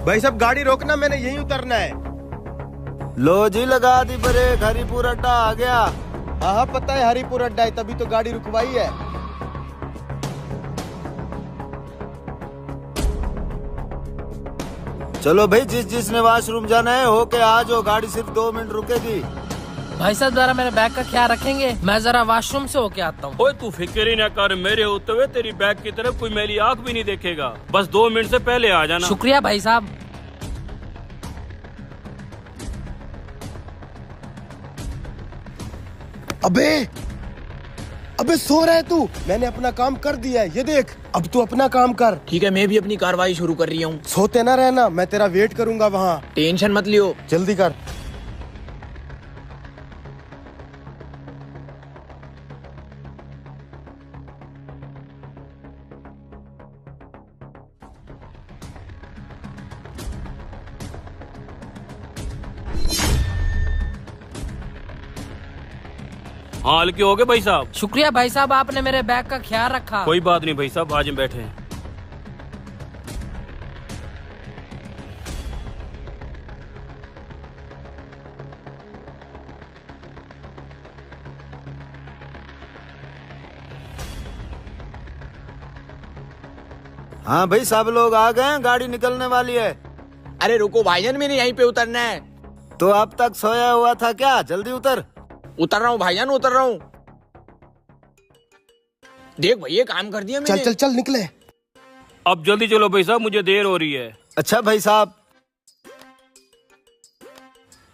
भाई साहब गाड़ी रोकना, मैंने यहीं उतरना है। लो जी लगा दी ब्रेक, हरिपुर अड्डा आ गया। हाँ हाँ पता है हरिपुर अड्डा है, तभी तो गाड़ी रुकवाई है। चलो भाई, जिसने वॉशरूम जाना है होके आ जाओ, गाड़ी सिर्फ 2 मिनट रुकेगी। भाई साहब जरा मेरे बैग का ख्याल रखेंगे, मैं जरा वॉशरूम से होके आता हूँ। ओए तू फिक्र ही ना कर, मेरे होते हुए तेरी बैग की तरफ कोई मेरी आंख भी नहीं देखेगा। बस 2 मिनट से पहले आ जाना। शुक्रिया भाई साहब। अबे अबे सो रहा है तू? मैंने अपना काम कर दिया है, ये देख। अब तू अपना काम कर। ठीक है, मैं भी अपनी कार्रवाई शुरू कर रही हूँ। सोते ना रहना, मैं तेरा वेट करूंगा वहाँ। टेंशन मत लियो। जल्दी कर। हाँ हल्के हो गए भाई साहब। शुक्रिया भाई साहब, आपने मेरे बैग का ख्याल रखा। कोई बात नहीं भाई साहब, आज हम बैठे हैं। हाँ भाई, सब लोग आ गए हैं, गाड़ी निकलने वाली है। अरे रुको भाईजान, मैंने यहीं पे उतरना है। तो अब तक सोया हुआ था क्या? जल्दी उतर। उतर रहा हूँ भाईजान, उतर रहा हूँ। देख भैया, काम कर दिया चल मैंने। चल चल निकले। अब जल्दी चलो भाई साहब, मुझे देर हो रही है। अच्छा भाई साहब।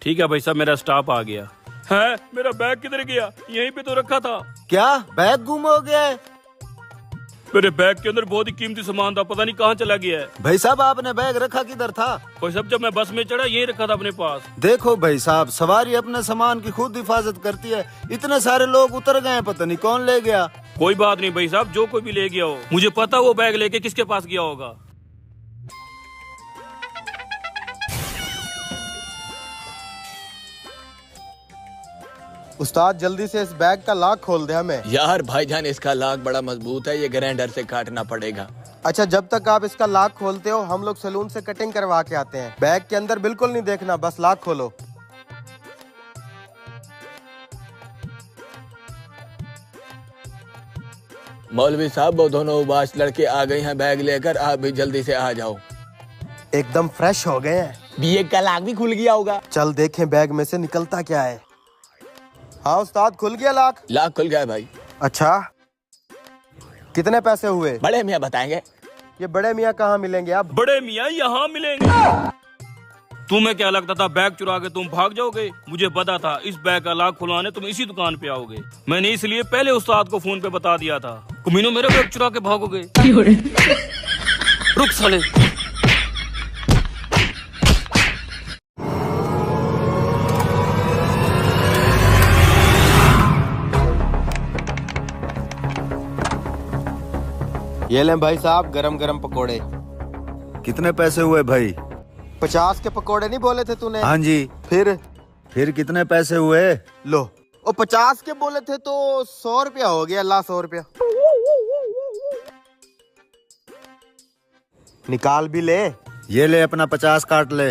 ठीक है भाई साहब, मेरा स्टाफ आ गया है। मेरा बैग किधर गया? यहीं पे तो रखा था। क्या बैग गुम हो गया है? मेरे बैग के अंदर बहुत ही कीमती सामान था, पता नहीं कहाँ चला गया है। भाई साहब, आपने बैग रखा किधर था? भाई साहब जब मैं बस में चढ़ा यहीं रखा था अपने पास। देखो भाई साहब, सवारी अपने सामान की खुद हिफाजत करती है। इतने सारे लोग उतर गए हैं, पता नहीं कौन ले गया। कोई बात नहीं भाई साहब, जो कोई भी ले गया हो, मुझे पता वो बैग लेके किसके पास गया होगा। उस्ताद जल्दी से इस बैग का लॉक खोल दे हमें। यार भाईजान, इसका लॉक बड़ा मजबूत है, ये ग्राइंडर से काटना पड़ेगा। अच्छा, जब तक आप इसका लॉक खोलते हो हम लोग सैलून से कटिंग करवा के आते हैं। बैग के अंदर बिल्कुल नहीं देखना, बस लॉक खोलो। मौलवी साहब, वो दोनों उबास लड़के आ गए हैं बैग लेकर, आप भी जल्दी से आ जाओ। एकदम फ्रेश हो गए हैं। बीए का लॉक भी खुल गया होगा। चल देखें बैग में से निकलता क्या है। हाँ उस्ताद, खुल गया लॉक। लॉक खुल गया भाई। अच्छा, कितने पैसे हुए? बड़े मियाँ बताएंगे। ये बड़े मियाँ कहाँ मिलेंगे अब? बड़े मियाँ यहाँ मिलेंगे। तुम्हें क्या लगता था बैग चुरा के तुम भाग जाओगे? मुझे पता था इस बैग का लॉक खुलवाने तुम इसी दुकान पे आओगे। मैंने इसलिए पहले उस्ताद को फोन पे बता दिया था। कुमीनो, मेरा बैग चुरा के भागोगे? रुक साले। ये लें भाई साहब, गरम गरम पकोड़े। कितने पैसे हुए भाई? 50 के पकोड़े नहीं बोले थे तूने? हाँ जी। फिर कितने पैसे हुए? लो, वो 50 के बोले थे तो 100 रुपया हो गया। ला 100 रुपया निकाल भी ले। ये ले अपना 50 काट ले।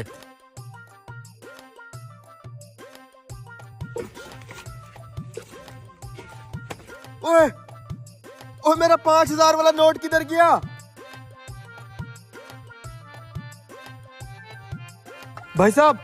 ओए ओए, मेरा 5000 वाला नोट किधर गया? भाई साहब,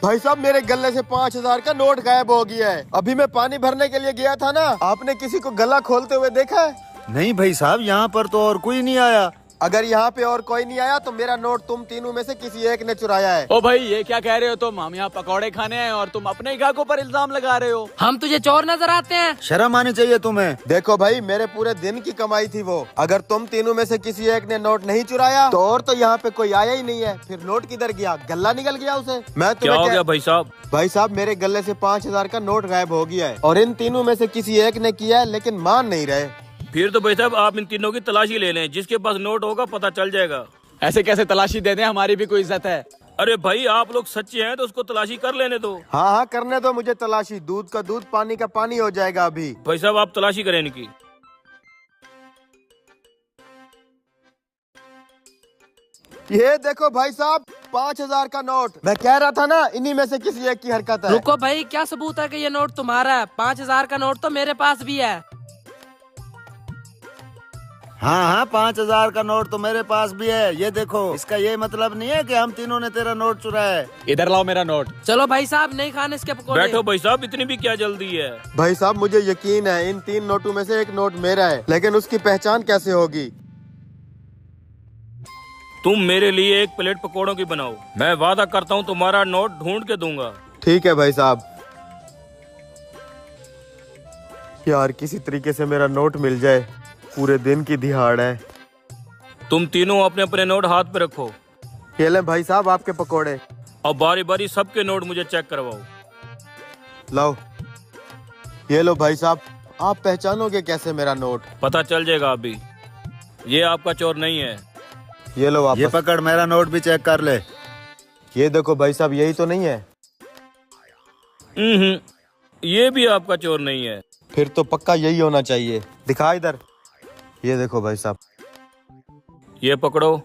भाई साहब, मेरे गले से 5000 का नोट गायब हो गया है। अभी मैं पानी भरने के लिए गया था ना, आपने किसी को गला खोलते हुए देखा है? नहीं भाई साहब, यहाँ पर तो और कोई नहीं आया। अगर यहाँ पे और कोई नहीं आया तो मेरा नोट तुम तीनों में से किसी एक ने चुराया है। ओ भाई, ये क्या कह रहे हो तुम? हम यहाँ पकौड़े खाने हैं और तुम अपने ग्राहकों पर इल्जाम लगा रहे हो। हम तुझे चोर नजर आते हैं? शर्म आनी चाहिए तुम्हें। देखो भाई, मेरे पूरे दिन की कमाई थी वो। अगर तुम तीनों में से किसी एक ने नोट नहीं चुराया तो और तो यहाँ पे कोई आया ही नहीं है। फिर नोट किधर गया? गला निकल गया उसे। मैं क्या हो गया भाई साहब? भाई साहब, मेरे गले से 5000 का नोट गायब हो गया है और इन तीनों में से किसी एक ने किया है, लेकिन मान नहीं रहे। फिर तो भाई साहब आप इन तीनों की तलाशी ले लें, जिसके पास नोट होगा पता चल जाएगा। ऐसे कैसे तलाशी दे दें? हमारी भी कोई इज्जत है। अरे भाई, आप लोग सच्चे हैं तो उसको तलाशी कर लेने दो। हाँ हाँ, करने दो मुझे तलाशी। दूध का दूध, पानी का पानी हो जाएगा अभी। भाई साहब आप तलाशी करें इनकी। ये देखो भाई साहब, 5,000 का नोट। मैं कह रहा था ना, इन्हीं में से किसी एक की हरकत है। रुको भाई, क्या सबूत है कि ये नोट तुम्हारा है? 5,000 का नोट तो मेरे पास भी है। हाँ हाँ, 5,000 का नोट तो मेरे पास भी है। ये देखो, इसका ये मतलब नहीं है कि हम तीनों ने तेरा नोट चुराया है। इधर लाओ मेरा नोट। चलो भाई साहब, नहीं खाने इसके पकौड़े। बैठो भाई साहब, इतनी भी क्या जल्दी है? भाई साहब मुझे यकीन है इन 3 नोटों में से एक नोट मेरा है, लेकिन उसकी पहचान कैसे होगी? तुम मेरे लिए एक प्लेट पकोड़ों की बनाओ, मैं वादा करता हूँ तुम्हारा नोट ढूंढ के दूंगा। ठीक है भाई साहब। यार किसी तरीके से मेरा नोट मिल जाए, पूरे दिन की दिहाड़ है। तुम तीनों अपने अपने नोट हाथ पे रखो। ये ले भाई साहब आपके पकोड़े। और बारी बारी सबके नोट मुझे चेक करवाओ। लो, ये लो भाई साहब। आप पहचानोगे कैसे मेरा नोट? पता चल जाएगा अभी। ये आपका चोर नहीं है। ये लो ये वापस। पकड़, मेरा नोट भी चेक कर ले। ये देखो भाई साहब, यही तो नहीं है? ये भी आपका चोर नहीं है। फिर तो पक्का यही होना चाहिए। दिखा इधर। ये देखो भाई साहब। ये पकड़ो।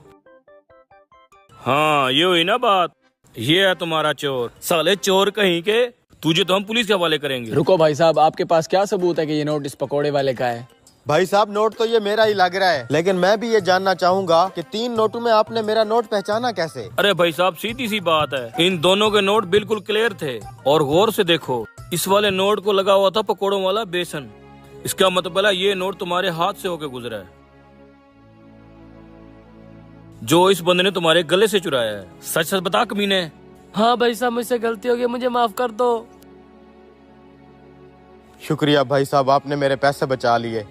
हाँ, ये हुई ना बात। ये है तुम्हारा चोर। साले चोर कहीं के, तुझे तो हम पुलिस के हवाले करेंगे। रुको भाई साहब, आपके पास क्या सबूत है कि ये नोट इस पकोड़े वाले का है? भाई साहब नोट तो ये मेरा ही लग रहा है, लेकिन मैं भी ये जानना चाहूंगा कि 3 नोटों में आपने मेरा नोट पहचाना कैसे? अरे भाई साहब, सीधी सी बात है, इन दोनों के नोट बिल्कुल क्लियर थे। और गौर से देखो, इस वाले नोट को लगा हुआ था पकोड़ों वाला बेसन। इसका मतलब है ये नोट तुम्हारे हाथ से होके गुजरा है, जो इस बंदे ने तुम्हारे गले से चुराया है। सच सच बता कमीने। हाँ भाई साहब, मुझसे गलती हो गई, मुझे माफ कर दो। शुक्रिया भाई साहब, आपने मेरे पैसे बचा लिए।